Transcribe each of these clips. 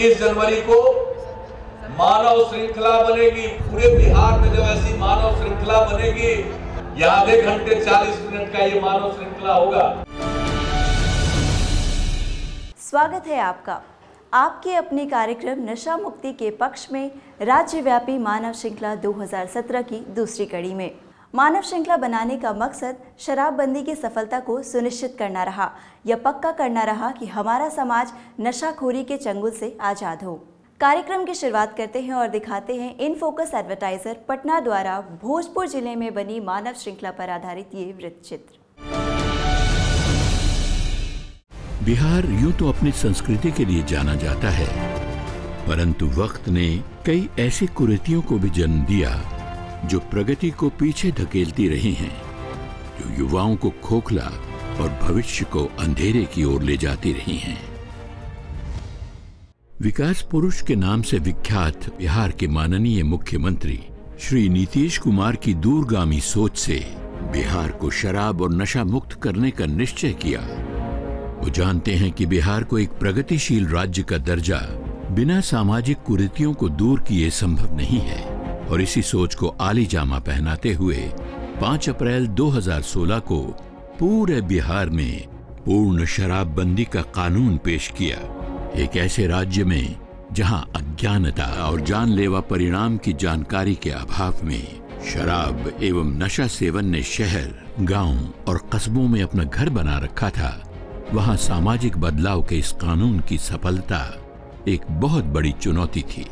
21 जनवरी को मानव श्रृंखला बनेगी। पूरे बिहार में जब ऐसी मानव श्रृंखला बनेगी, यह आधे घंटे 40 मिनट का ये मानव श्रृंखला होगा। स्वागत है आपका आपके अपने कार्यक्रम नशा मुक्ति के पक्ष में राज्यव्यापी मानव श्रृंखला 2017 की दूसरी कड़ी में। मानव श्रृंखला बनाने का मकसद शराबबंदी की सफलता को सुनिश्चित करना रहा, यह पक्का करना रहा कि हमारा समाज नशाखोरी के चंगुल से आज़ाद हो। कार्यक्रम की शुरुआत करते हैं और दिखाते हैं इन फोकस एडवर्टाइजर पटना द्वारा भोजपुर जिले में बनी मानव श्रृंखला पर आधारित ये वृत्तचित्र। बिहार यूं तो अपनी संस्कृति के लिए जाना जाता है, परंतु वक्त ने कई ऐसी कुरीतियों को भी जन्म दिया जो प्रगति को पीछे धकेलती रही हैं, जो युवाओं को खोखला और भविष्य को अंधेरे की ओर ले जाती रही हैं। विकास पुरुष के नाम से विख्यात बिहार के माननीय मुख्यमंत्री श्री नीतीश कुमार की दूरगामी सोच से बिहार को शराब और नशा मुक्त करने का निश्चय किया। वो जानते हैं कि बिहार को एक प्रगतिशील राज्य का दर्जा बिना सामाजिक कुरीतियों को दूर किए संभव नहीं है, और इसी सोच को आली जामा पहनाते हुए 5 अप्रैल 2016 को पूरे बिहार में पूर्ण शराबबंदी का कानून पेश किया। एक ऐसे राज्य में जहां अज्ञानता और जानलेवा परिणाम की जानकारी के अभाव में शराब एवं नशा सेवन ने शहर, गांव और कस्बों में अपना घर बना रखा था, वहां सामाजिक बदलाव के इस कानून की सफलता एक बहुत बड़ी चुनौती थी।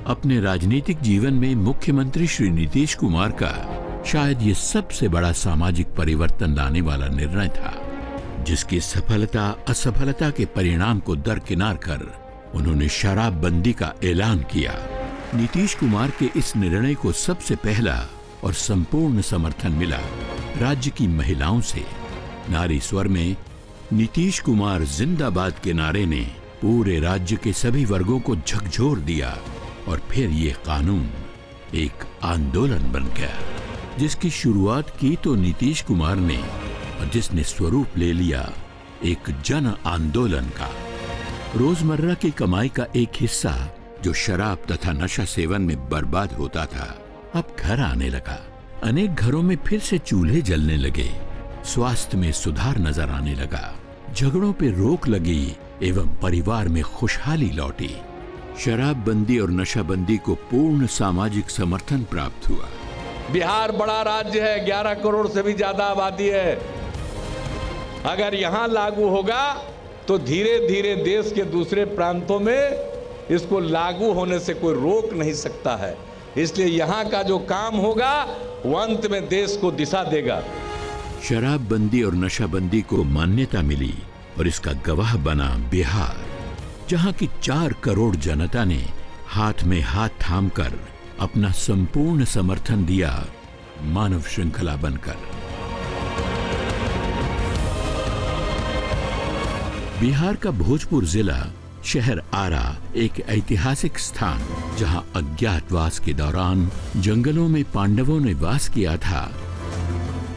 अपने राजनीतिक जीवन में मुख्यमंत्री श्री नीतीश कुमार का शायद ये सबसे बड़ा सामाजिक परिवर्तन लाने वाला निर्णय था, जिसकी सफलता असफलता के परिणाम को दरकिनार कर उन्होंने शराबबंदी का ऐलान किया। नीतीश कुमार के इस निर्णय को सबसे पहला और संपूर्ण समर्थन मिला राज्य की महिलाओं से। नारी स्वर में नीतीश कुमार जिंदाबाद के नारे ने पूरे राज्य के सभी वर्गों को झकझोर दिया, और फिर ये कानून एक आंदोलन बन गया, जिसकी शुरुआत की तो नीतीश कुमार ने और जिसने स्वरूप ले लिया एक जन आंदोलन का। रोजमर्रा की कमाई का एक हिस्सा जो शराब तथा नशा सेवन में बर्बाद होता था, अब घर आने लगा। अनेक घरों में फिर से चूल्हे जलने लगे, स्वास्थ्य में सुधार नजर आने लगा, झगड़ों पे रोक लगी एवं परिवार में खुशहाली लौटी। शराबबंदी और नशाबंदी को पूर्ण सामाजिक समर्थन प्राप्त हुआ। बिहार बड़ा राज्य है, 11 करोड़ से भी ज्यादा आबादी है। अगर यहाँ लागू होगा तो धीरे धीरे देश के दूसरे प्रांतों में इसको लागू होने से कोई रोक नहीं सकता है। इसलिए यहाँ का जो काम होगा वो अंत में देश को दिशा देगा। शराबबंदी और नशाबंदी को मान्यता मिली और इसका गवाह बना बिहार, जहां की 4 करोड़ जनता ने हाथ में हाथ थामकर अपना संपूर्ण समर्थन दिया मानव श्रृंखला बनकर। बिहार का भोजपुर जिला शहर आरा एक ऐतिहासिक स्थान, जहां अज्ञातवास के दौरान जंगलों में पांडवों ने वास किया था।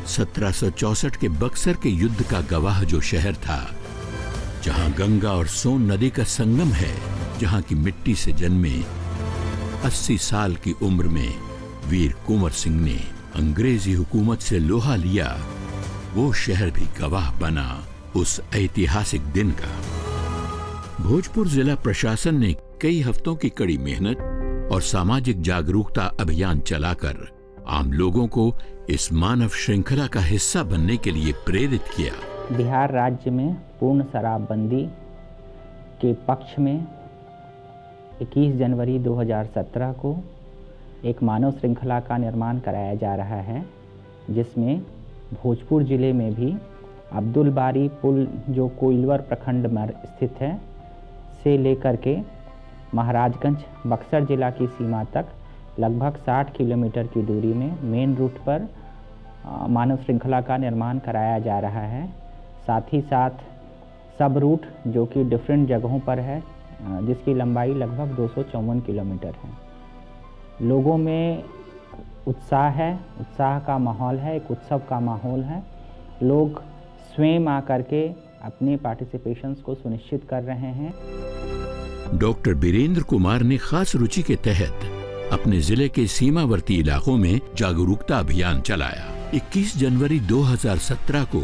1764 के बक्सर के युद्ध का गवाह जो शहर था, जहां गंगा और सोन नदी का संगम है, जहां की मिट्टी से जन्मे 80 साल की उम्र में वीर कुंवर सिंह ने अंग्रेजी हुकूमत से लोहा लिया, वो शहर भी गवाह बना उस ऐतिहासिक दिन का। भोजपुर जिला प्रशासन ने कई हफ्तों की कड़ी मेहनत और सामाजिक जागरूकता अभियान चलाकर आम लोगों को इस मानव श्रृंखला का हिस्सा बनने के लिए प्रेरित किया। बिहार राज्य में पूर्ण शराबबंदी के पक्ष में 21 जनवरी 2017 को एक मानव श्रृंखला का निर्माण कराया जा रहा है, जिसमें भोजपुर जिले में भी अब्दुल बारी पुल जो कोइलवर प्रखंड में स्थित है से लेकर के महाराजगंज बक्सर जिला की सीमा तक लगभग 60 किलोमीटर की दूरी में मेन रूट पर मानव श्रृंखला का निर्माण कराया जा रहा है। साथ ही साथ सब रूट जो कि डिफरेंट जगहों पर है, जिसकी लंबाई लगभग 254 किलोमीटर है। लोगों में उत्साह है, उत्साह का माहौल है, एक उत्सव का माहौल है। लोग स्वयं आकर के अपने पार्टिसिपेशंस को सुनिश्चित कर रहे हैं। डॉक्टर बीरेंद्र कुमार ने खास रुचि के तहत अपने जिले के सीमावर्ती इलाकों में जागरूकता अभियान चलाया। 21 जनवरी 2017 को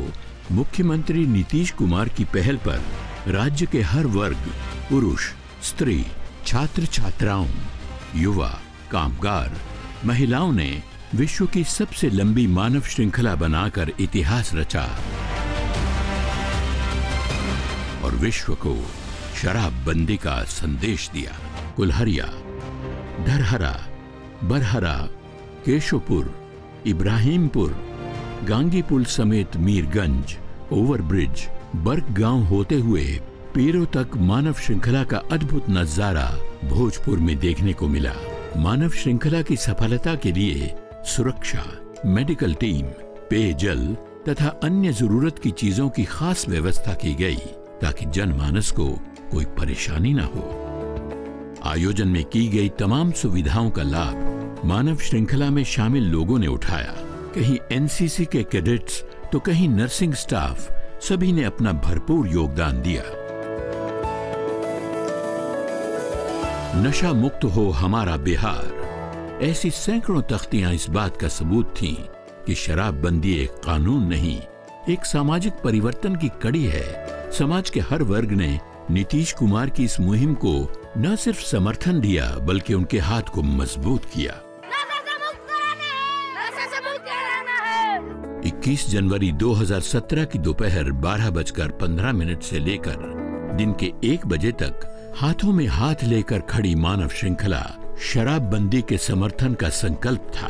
मुख्यमंत्री नीतीश कुमार की पहल पर राज्य के हर वर्ग, पुरुष, स्त्री, छात्र छात्राओं, युवा, कामगार, महिलाओं ने विश्व की सबसे लंबी मानव श्रृंखला बनाकर इतिहास रचा और विश्व को शराबबंदी का संदेश दिया। कुल्हरिया, धरहरा, बरहरा, केशोपुर, इब्राहिमपुर, गांगीपुल समेत मीरगंज, ओवरब्रिज, बरगांव होते हुए पीरों तक मानव श्रृंखला का अद्भुत नजारा भोजपुर में देखने को मिला। मानव श्रृंखला की सफलता के लिए सुरक्षा, मेडिकल टीम, पेयजल तथा अन्य जरूरत की चीजों की खास व्यवस्था की गई ताकि जनमानस को कोई परेशानी न हो। आयोजन में की गई तमाम सुविधाओं का लाभ मानव श्रृंखला में शामिल लोगों ने उठाया। कहीं एनसीसी के कैडेट्स तो कहीं नर्सिंग स्टाफ, सभी ने अपना भरपूर योगदान दिया। नशा मुक्त हो हमारा बिहार, ऐसी सैकड़ों तख्तियां इस बात का सबूत थीं कि शराबबंदी एक कानून नहीं, एक सामाजिक परिवर्तन की कड़ी है। समाज के हर वर्ग ने नीतीश कुमार की इस मुहिम को न सिर्फ समर्थन दिया बल्कि उनके हाथ को मजबूत किया। 21 जनवरी 2017 की दोपहर 12:15 से लेकर दिन के 1 बजे तक हाथों में हाथ लेकर खड़ी मानव श्रृंखला शराबबंदी के समर्थन का संकल्प था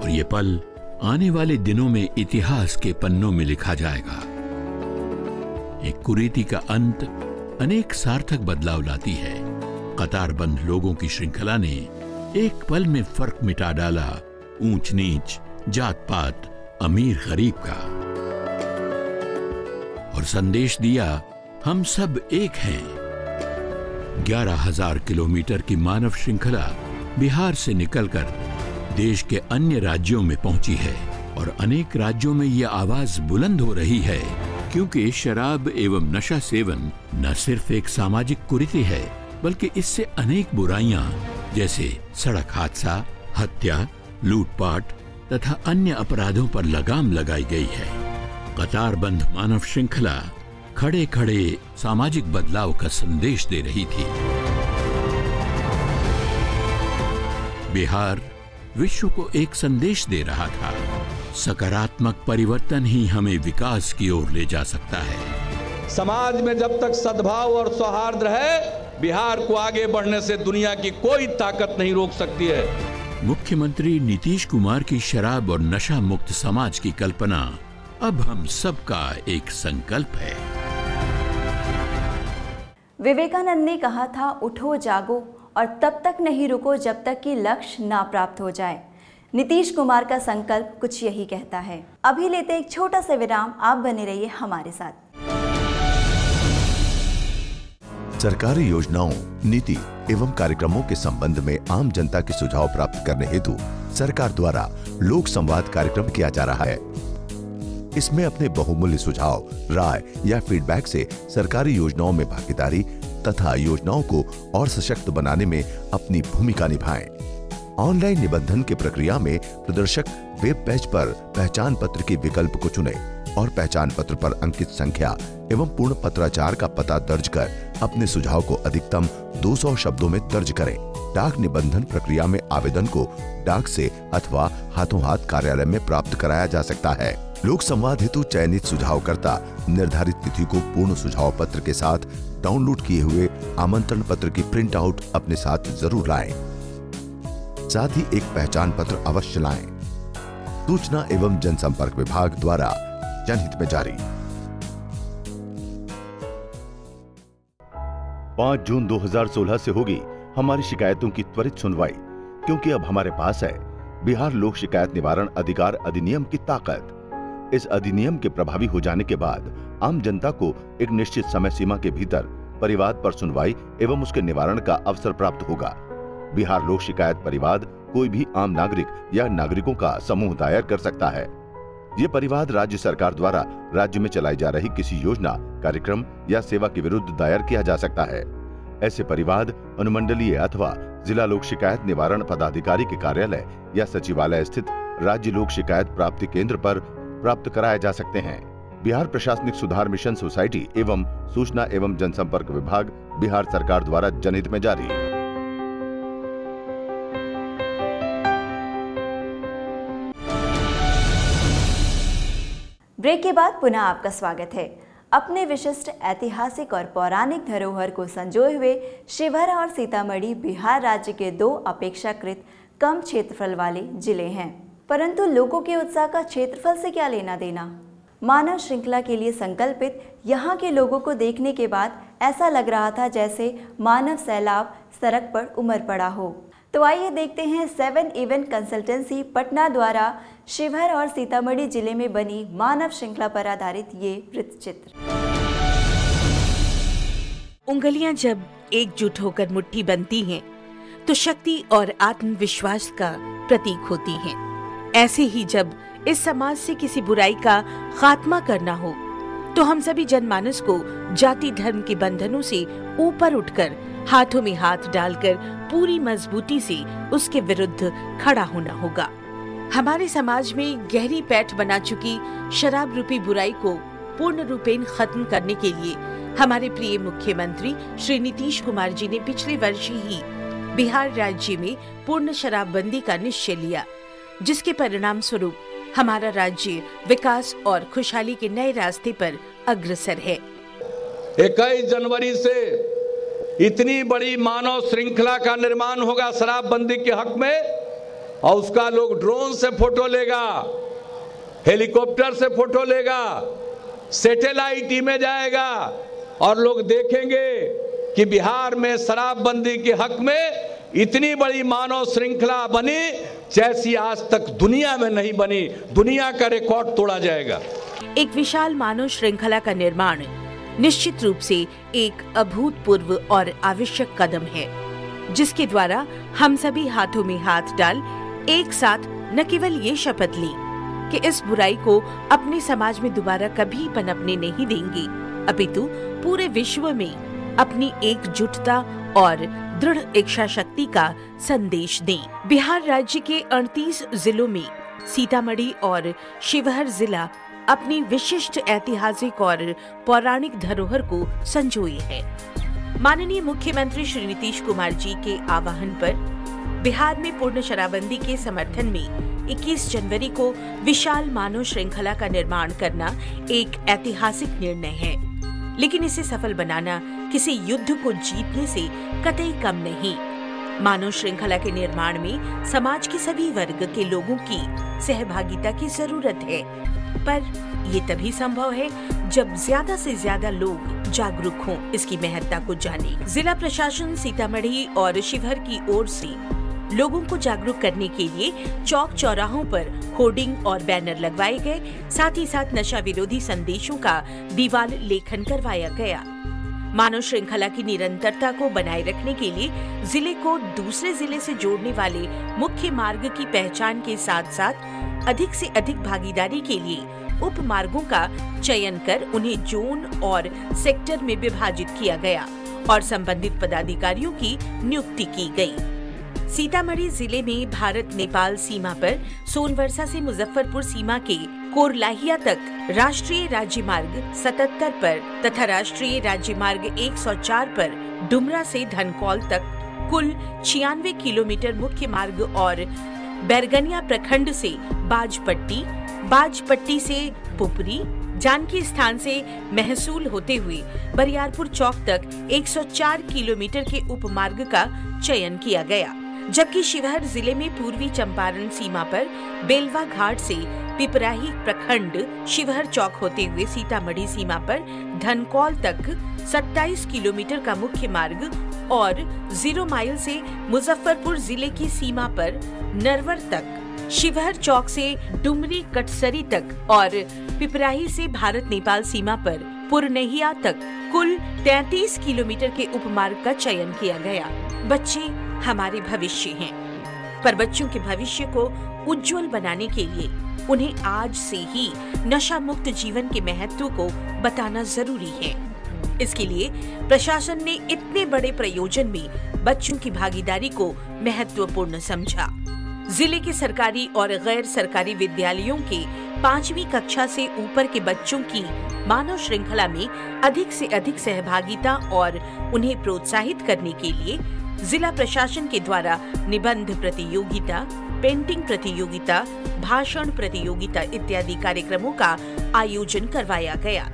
और ये पल आने वाले दिनों में इतिहास के पन्नों में लिखा जाएगा। एक कुरीति का अंत अनेक सार्थक बदलाव लाती है। कतारबंद लोगों की श्रृंखला ने एक पल में फर्क मिटा डाला ऊंच नीच, जात पात, अमीर गरीब का और संदेश दिया हम सब एक हैं। 11,000 किलोमीटर की मानव श्रृंखला बिहार से निकलकर देश के अन्य राज्यों में पहुंची है और अनेक राज्यों में यह आवाज बुलंद हो रही है क्योंकि शराब एवं नशा सेवन न सिर्फ एक सामाजिक कुरीति है बल्कि इससे अनेक बुराइयां जैसे सड़क हादसा, हत्या, लूटपाट तथा अन्य अपराधों पर लगाम लगाई गई है। कतारबंद मानव श्रृंखला खड़े खड़े सामाजिक बदलाव का संदेश दे रही थी। बिहार विश्व को एक संदेश दे रहा था, सकारात्मक परिवर्तन ही हमें विकास की ओर ले जा सकता है। समाज में जब तक सद्भाव और सौहार्द रहे, बिहार को आगे बढ़ने से दुनिया की कोई ताकत नहीं रोक सकती है। मुख्यमंत्री नीतीश कुमार की शराब और नशा मुक्त समाज की कल्पना अब हम सबका एक संकल्प है। विवेकानंद ने कहा था, उठो जागो और तब तक नहीं रुको जब तक कि लक्ष्य ना प्राप्त हो जाए। नीतीश कुमार का संकल्प कुछ यही कहता है। अभी लेते एक छोटा सा विराम, आप बने रहिए हमारे साथ। सरकारी योजनाओं, नीति एवं कार्यक्रमों के संबंध में आम जनता के सुझाव प्राप्त करने हेतु सरकार द्वारा लोक संवाद कार्यक्रम किया जा रहा है। इसमें अपने बहुमूल्य सुझाव, राय या फीडबैक से सरकारी योजनाओं में भागीदारी तथा योजनाओं को और सशक्त बनाने में अपनी भूमिका निभाएं। ऑनलाइन निबंधन की प्रक्रिया में प्रदर्शक वेब पेज पर पहचान पत्र के विकल्प को चुनें और पहचान पत्र पर अंकित संख्या एवं पूर्ण पत्राचार का पता दर्ज कर अपने सुझाव को अधिकतम 200 शब्दों में दर्ज करें। डाक निबंधन प्रक्रिया में आवेदन को डाक से अथवा हाथों हाथ कार्यालय में प्राप्त कराया जा सकता है। लोक संवाद हेतु चयनित सुझावकर्ता निर्धारित तिथि को पूर्ण सुझाव पत्र के साथ डाउनलोड किए हुए आमंत्रण पत्र की प्रिंट आउट अपने साथ जरूर लाएं। साथ ही एक पहचान पत्र अवश्य लाएं। सूचना एवं जनसंपर्क विभाग द्वारा जनहित में जारी। 5 जून 2016 से होगी हमारी शिकायतों की त्वरित सुनवाई, क्योंकि अब हमारे पास है बिहार लोक शिकायत निवारण अधिकार अधिनियम की ताकत। इस अधिनियम के प्रभावी हो जाने के बाद आम जनता को एक निश्चित समय सीमा के भीतर परिवाद पर सुनवाई एवं उसके निवारण का अवसर प्राप्त होगा। बिहार लोक शिकायत परिवाद कोई भी आम नागरिक या नागरिकों का समूह दायर कर सकता है। ये परिवाद राज्य सरकार द्वारा राज्य में चलाई जा रही किसी योजना, कार्यक्रम या सेवा के विरुद्ध दायर किया जा सकता है। ऐसे परिवाद अनुमंडलीय अथवा जिला लोक शिकायत निवारण पदाधिकारी के कार्यालय या सचिवालय स्थित राज्य लोक शिकायत प्राप्ति केंद्र पर प्राप्त कराए जा सकते हैं। बिहार प्रशासनिक सुधार मिशन सोसाइटी एवं सूचना एवं जनसंपर्क विभाग बिहार सरकार द्वारा जनहित में जारी। ब्रेक के बाद पुनः आपका स्वागत है। अपने विशिष्ट ऐतिहासिक और पौराणिक धरोहर को संजोए हुए शिवहर और सीतामढ़ी बिहार राज्य के दो अपेक्षाकृत कम क्षेत्रफल वाले जिले हैं, परंतु लोगों के उत्साह का क्षेत्रफल से क्या लेना देना। मानव श्रृंखला के लिए संकल्पित यहाँ के लोगों को देखने के बाद ऐसा लग रहा था जैसे मानव सैलाब सड़क पर उमड़ पड़ा हो। तो आइए देखते हैं 7 इवेंट कंसल्टेंसी पटना द्वारा शिवहर और सीतामढ़ी जिले में बनी मानव श्रृंखला पर आधारित ये वृत्तचित्र। उंगलियां जब एकजुट होकर मुट्ठी बनती हैं, तो शक्ति और आत्मविश्वास का प्रतीक होती हैं। ऐसे ही जब इस समाज से किसी बुराई का खात्मा करना हो, तो हम सभी जनमानस को जाति धर्म के बंधनों से ऊपर उठकर हाथों में हाथ डालकर पूरी मजबूती से उसके विरुद्ध खड़ा होना होगा। हमारे समाज में गहरी पैठ बना चुकी शराब रूपी बुराई को पूर्ण रूपेण खत्म करने के लिए हमारे प्रिय मुख्यमंत्री श्री नीतीश कुमार जी ने पिछले वर्ष ही बिहार राज्य में पूर्ण शराबबंदी का निश्चय लिया, जिसके परिणाम स्वरूप हमारा राज्य विकास और खुशहाली के नए रास्ते पर अग्रसर है। 21 जनवरी से इतनी बड़ी मानव श्रृंखला का निर्माण होगा शराबबंदी के हक में, और उसका लोग ड्रोन से फोटो लेगा, हेलीकॉप्टर से फोटो लेगा, सैटेलाइट इमेज आएगा और लोग देखेंगे कि बिहार में शराबबंदी के हक में इतनी बड़ी मानव श्रृंखला बनी जैसी आज तक दुनिया में नहीं बनी। दुनिया का रिकॉर्ड तोड़ा जाएगा। एक विशाल मानव श्रृंखला का निर्माण निश्चित रूप से एक अभूतपूर्व और आवश्यक कदम है, जिसके द्वारा हम सभी हाथों में हाथ डाल एक साथ न केवल ये शपथ ली कि इस बुराई को अपने समाज में दोबारा कभी पनपने नहीं देंगे, अपितु पूरे विश्व में अपनी एकजुटता और दृढ़ इच्छा शक्ति का संदेश दें। बिहार राज्य के 38 जिलों में सीतामढ़ी और शिवहर जिला अपनी विशिष्ट ऐतिहासिक और पौराणिक धरोहर को संजोए है। माननीय मुख्यमंत्री श्री नीतीश कुमार जी के आह्वान पर बिहार में पूर्ण शराबबंदी के समर्थन में 21 जनवरी को विशाल मानव श्रृंखला का निर्माण करना एक ऐतिहासिक निर्णय है, लेकिन इसे सफल बनाना किसी युद्ध को जीतने से कतई कम नहीं। मानव श्रृंखला के निर्माण में समाज के सभी वर्ग के लोगों की सहभागिता की जरूरत है, पर ये तभी संभव है जब ज्यादा से ज्यादा लोग जागरूक हों, इसकी महत्ता को जाने। जिला प्रशासन सीतामढ़ी और शिवहर की ओर से लोगों को जागरूक करने के लिए चौक चौराहों पर होर्डिंग और बैनर लगवाए गए, साथ ही साथ नशा विरोधी संदेशों का दीवार लेखन करवाया गया। मानव श्रृंखला की निरंतरता को बनाए रखने के लिए जिले को दूसरे जिले से जोड़ने वाले मुख्य मार्ग की पहचान के साथ साथ अधिक से अधिक भागीदारी के लिए उप मार्गों का चयन कर उन्हें जोन और सेक्टर में विभाजित किया गया और संबंधित पदाधिकारियों की नियुक्ति की गई। सीतामढ़ी जिले में भारत नेपाल सीमा पर सोनवर्षा से मुजफ्फरपुर सीमा के कोरलाहिया तक राष्ट्रीय राज्य मार्ग 77 पर तथा राष्ट्रीय राज्य मार्ग 104 पर डुमरा से धनकौल तक कुल 96 किलोमीटर मुख्य मार्ग और बैरगनिया प्रखंड से बाजपट्टी से पुपरी, जानकी स्थान से महसूल होते हुए बरियारपुर चौक तक 104 किलोमीटर के उपमार्ग का चयन किया गया, जबकि शिवहर जिले में पूर्वी चंपारण सीमा पर बेलवा घाट से पिपराही प्रखंड शिवहर चौक होते हुए सीतामढ़ी सीमा पर धनकौल तक 27 किलोमीटर का मुख्य मार्ग और 0 माइल से मुजफ्फरपुर जिले की सीमा पर नरवर तक, शिवहर चौक से डुमरी कटसरी तक और पिपराही से भारत नेपाल सीमा पर पुरनहिया तक कुल 33 किलोमीटर के उपमार्ग का चयन किया गया। बच्चे हमारे भविष्य हैं, पर बच्चों के भविष्य को उज्जवल बनाने के लिए उन्हें आज से ही नशा मुक्त जीवन के महत्व को बताना जरूरी है। इसके लिए प्रशासन ने इतने बड़े प्रयोजन में बच्चों की भागीदारी को महत्वपूर्ण समझा। जिले के सरकारी और गैर सरकारी विद्यालयों के 5वीं कक्षा से ऊपर के बच्चों की मानव श्रृंखला में अधिक से अधिक सहभागिता और उन्हें प्रोत्साहित करने के लिए जिला प्रशासन के द्वारा निबंध प्रतियोगिता, पेंटिंग प्रतियोगिता, भाषण प्रतियोगिता इत्यादि कार्यक्रमों का आयोजन करवाया गया।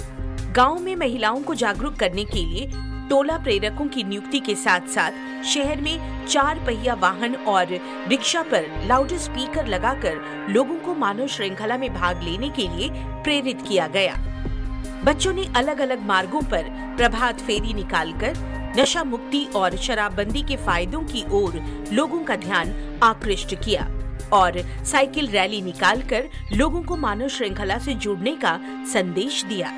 गांव में महिलाओं को जागरूक करने के लिए टोला प्रेरकों की नियुक्ति के साथ साथ शहर में 4 पहिया वाहन और रिक्शा पर लाउड स्पीकर लगाकर लोगों को मानव श्रृंखला में भाग लेने के लिए प्रेरित किया गया। बच्चों ने अलग अलग मार्गों पर प्रभात फेरी निकालकर नशा मुक्ति और शराबबंदी के फायदों की ओर लोगों का ध्यान आकृष्ट किया और साइकिल रैली निकालकर लोगों को मानव श्रृंखला से जुड़ने का संदेश दिया।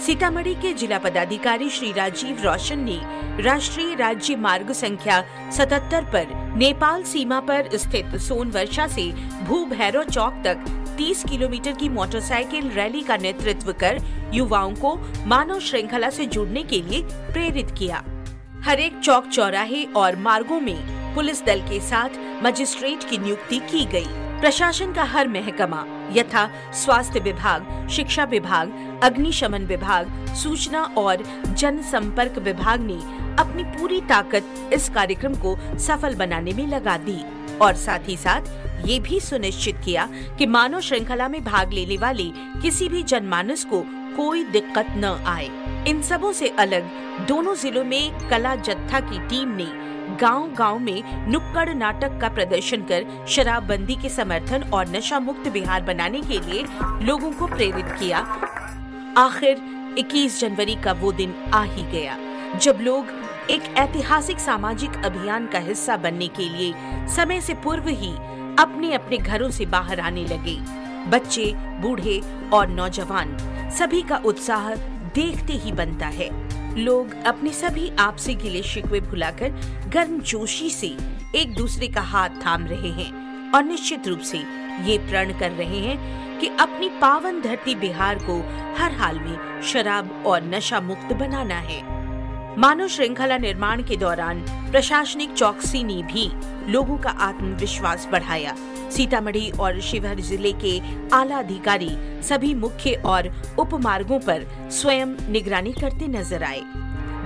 सीतामढ़ी के जिला पदाधिकारी श्री राजीव रोशन ने राष्ट्रीय राज्य मार्ग संख्या 77 पर नेपाल सीमा पर स्थित सोनवर्षा से भूभैरव चौक तक 30 किलोमीटर की मोटरसाइकिल रैली का नेतृत्व कर युवाओं को मानव श्रृंखला से जुड़ने के लिए प्रेरित किया। हर एक चौक चौराहे और मार्गों में पुलिस दल के साथ मजिस्ट्रेट की नियुक्ति की गई। प्रशासन का हर महकमा यथा स्वास्थ्य विभाग, शिक्षा विभाग, अग्निशमन विभाग, सूचना और जनसंपर्क विभाग ने अपनी पूरी ताकत इस कार्यक्रम को सफल बनाने में लगा दी और साथ ही साथ ये भी सुनिश्चित किया कि मानव श्रृंखला में भाग लेने वाले किसी भी जनमानस को कोई दिक्कत न आए। इन सबों से अलग दोनों जिलों में कला जत्था की टीम ने गांव-गांव में नुक्कड़ नाटक का प्रदर्शन कर शराबबंदी के समर्थन और नशा मुक्त बिहार बनाने के लिए लोगों को प्रेरित किया। आखिर 21 जनवरी का वो दिन आ ही गया जब लोग एक ऐतिहासिक सामाजिक अभियान का हिस्सा बनने के लिए समय से पूर्व ही अपने अपने घरों से बाहर आने लगे। बच्चे, बूढ़े और नौजवान सभी का उत्साह देखते ही बनता है। लोग अपने सभी आपसी गिले शिकवे भुलाकर गर्मजोशी से एक दूसरे का हाथ थाम रहे हैं और निश्चित रूप से ये प्रण कर रहे हैं कि अपनी पावन धरती बिहार को हर हाल में शराब और नशा मुक्त बनाना है। मानव श्रृंखला निर्माण के दौरान प्रशासनिक चौकसी ने भी लोगों का आत्मविश्वास बढ़ाया। सीतामढ़ी और शिवहर जिले के आला अधिकारी सभी मुख्य और उप मार्गों पर स्वयं निगरानी करते नजर आए।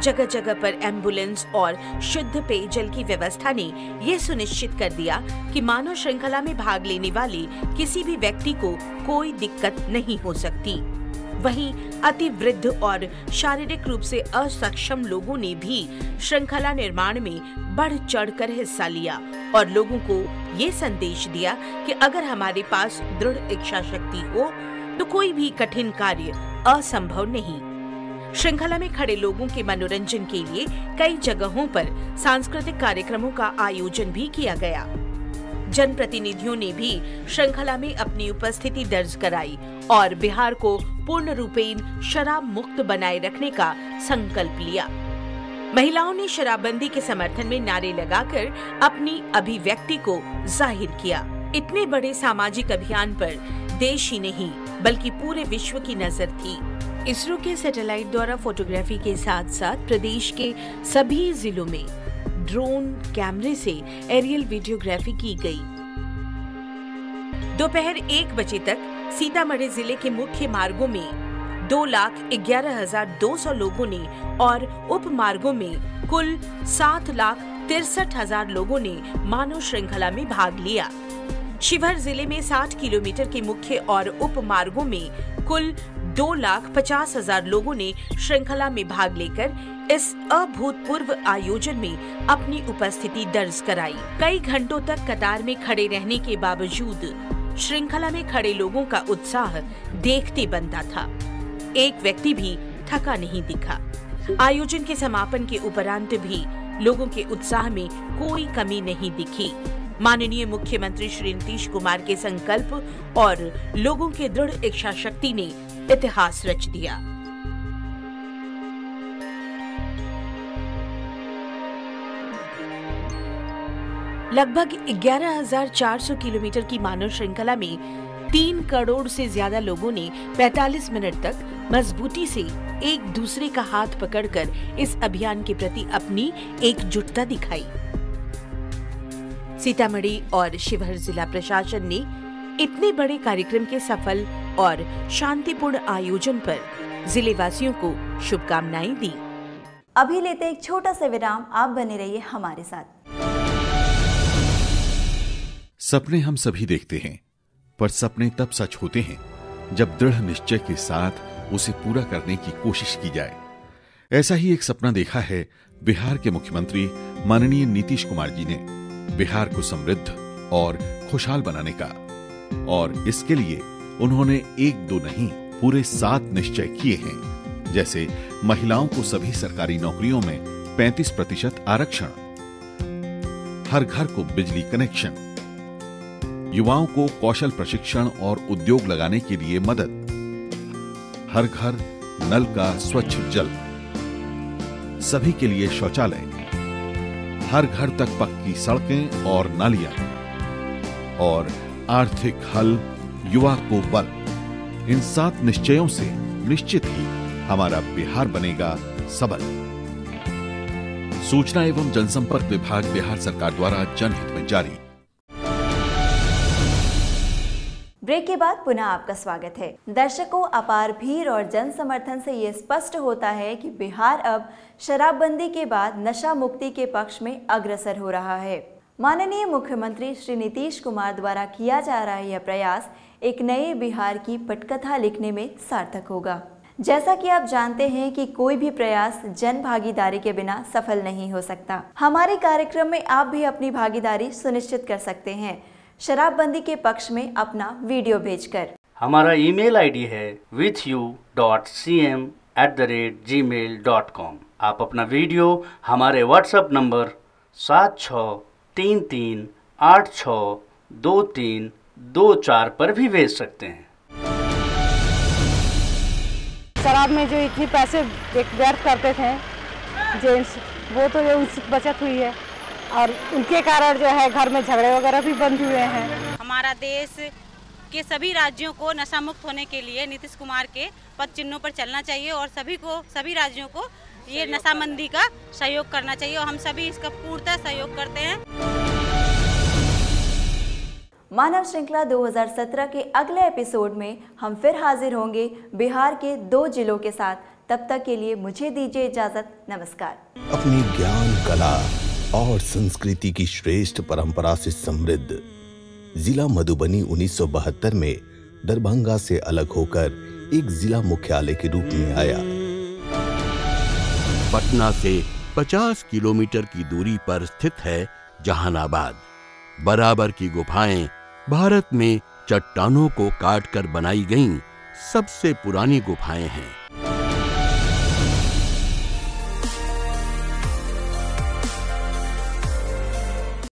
जगह जगह पर एम्बुलेंस और शुद्ध पेयजल की व्यवस्था ने ये सुनिश्चित कर दिया कि मानव श्रृंखला में भाग लेने वाले किसी भी व्यक्ति को कोई दिक्कत नहीं हो सकती। वहीं अति वृद्ध और शारीरिक रूप से असक्षम लोगों ने भी श्रृंखला निर्माण में बढ़ चढ़कर हिस्सा लिया और लोगों को ये संदेश दिया कि अगर हमारे पास दृढ़ इच्छा शक्ति हो तो कोई भी कठिन कार्य असंभव नहीं। श्रृंखला में खड़े लोगों के मनोरंजन के लिए कई जगहों पर सांस्कृतिक कार्यक्रमों का आयोजन भी किया गया। जनप्रतिनिधियों ने भी श्रृंखला में अपनी उपस्थिति दर्ज कराई और बिहार को पूर्ण रूपेण शराब मुक्त बनाए रखने का संकल्प लिया। महिलाओं ने शराबबंदी के समर्थन में नारे लगाकर अपनी अभिव्यक्ति को जाहिर किया। इतने बड़े सामाजिक अभियान पर देश ही नहीं बल्कि पूरे विश्व की नजर थी। इसरो के सैटेलाइट द्वारा फोटोग्राफी के साथ साथ प्रदेश के सभी जिलों में ड्रोन कैमरे से एरियल वीडियोग्राफी की गई। दोपहर 1 बजे तक सीतामढ़ी जिले के मुख्य मार्गों में 2,11,200 लोगों ने और उप मार्गों में कुल 7,63,000 लोगों ने मानव श्रृंखला में भाग लिया। शिवहर जिले में 60 किलोमीटर के मुख्य और उप मार्गों में कुल 2,50,000 लोगों ने श्रृंखला में भाग लेकर इस अभूतपूर्व आयोजन में अपनी उपस्थिति दर्ज कराई। कई घंटों तक कतार में खड़े रहने के बावजूद श्रृंखला में खड़े लोगों का उत्साह देखते बनता था। एक व्यक्ति भी थका नहीं दिखा। आयोजन के समापन के उपरांत भी लोगों के उत्साह में कोई कमी नहीं दिखी। माननीय मुख्यमंत्री श्री नीतीश कुमार के संकल्प और लोगों के दृढ़ इच्छा शक्ति ने इतिहास रच दिया। लगभग 11,400 किलोमीटर की मानव श्रृंखला में 3 करोड़ से ज्यादा लोगों ने 45 मिनट तक मजबूती से एक दूसरे का हाथ पकड़कर इस अभियान के प्रति अपनी एकजुटता दिखाई। सीतामढ़ी और शिवहर जिला प्रशासन ने इतने बड़े कार्यक्रम के सफल और शांतिपूर्ण आयोजन पर जिले वासियों को शुभकामनाएं दी। अभी लेते एक छोटा सा विराम, आप बने रहिए हमारे साथ। सपने हम सभी देखते हैं, पर सपने तब सच होते हैं जब दृढ़ निश्चय के साथ उसे पूरा करने की कोशिश की जाए। ऐसा ही एक सपना देखा है बिहार के मुख्यमंत्री माननीय नीतीश कुमार जी ने, बिहार को समृद्ध और खुशहाल बनाने का। और इसके लिए उन्होंने 1-2 नहीं, पूरे 7 निश्चय किए हैं। जैसे महिलाओं को सभी सरकारी नौकरियों में 35% आरक्षण, हर घर को बिजली कनेक्शन, युवाओं को कौशल प्रशिक्षण और उद्योग लगाने के लिए मदद, हर घर नल का स्वच्छ जल, सभी के लिए शौचालय, हर घर तक पक्की सड़कें और नालियां, और आर्थिक हल, युवा को बल। इन 7 निश्चयों से निश्चित ही हमारा बिहार बनेगा सबल। सूचना एवं जनसंपर्क विभाग, बिहार सरकार द्वारा जनहित में जारी। ब्रेक के बाद पुनः आपका स्वागत है। दर्शकों, अपार भीड़ और जन समर्थन से ये स्पष्ट होता है कि बिहार अब शराबबंदी के बाद नशा मुक्ति के पक्ष में अग्रसर हो रहा है। माननीय मुख्यमंत्री श्री नीतीश कुमार द्वारा किया जा रहा यह प्रयास एक नए बिहार की पटकथा लिखने में सार्थक होगा। जैसा कि आप जानते हैं कि कोई भी प्रयास जन भागीदारी के बिना सफल नहीं हो सकता। हमारे कार्यक्रम में आप भी अपनी भागीदारी सुनिश्चित कर सकते हैं शराबबंदी के पक्ष में अपना वीडियो भेजकर। हमारा ईमेल आईडी है withyou.cm@gmail.com। आप अपना वीडियो हमारे व्हाट्सएप नंबर 7633862324 पर भी भेज सकते हैं। शराब में जो इतनी पैसे व्यर्थ करते थे जेंट्स, वो तो उनसे बचत हुई है और उनके कारण जो है घर में झगड़े वगैरह भी बंद हुए हैं। हमारा देश के सभी राज्यों को नशा मुक्त होने के लिए नीतीश कुमार के पद चिन्हों पर चलना चाहिए और सभी राज्यों को ये नशाबंदी का सहयोग करना चाहिए और हम सभी इसका पूर्णतः सहयोग करते हैं। मानव श्रृंखला 2017 के अगले एपिसोड में हम फिर हाजिर होंगे बिहार के 2 जिलों के साथ। तब तक के लिए मुझे दीजिए इजाजत। नमस्कार। अपनी ज्ञान, कला और संस्कृति की श्रेष्ठ परंपरा से समृद्ध जिला मधुबनी 1972 में दरभंगा से अलग होकर एक जिला मुख्यालय के रूप में आया। पटना से 50 किलोमीटर की दूरी पर स्थित है जहानाबाद। बराबर की गुफाएं भारत में चट्टानों को काटकर बनाई गईं सबसे पुरानी गुफाएं हैं।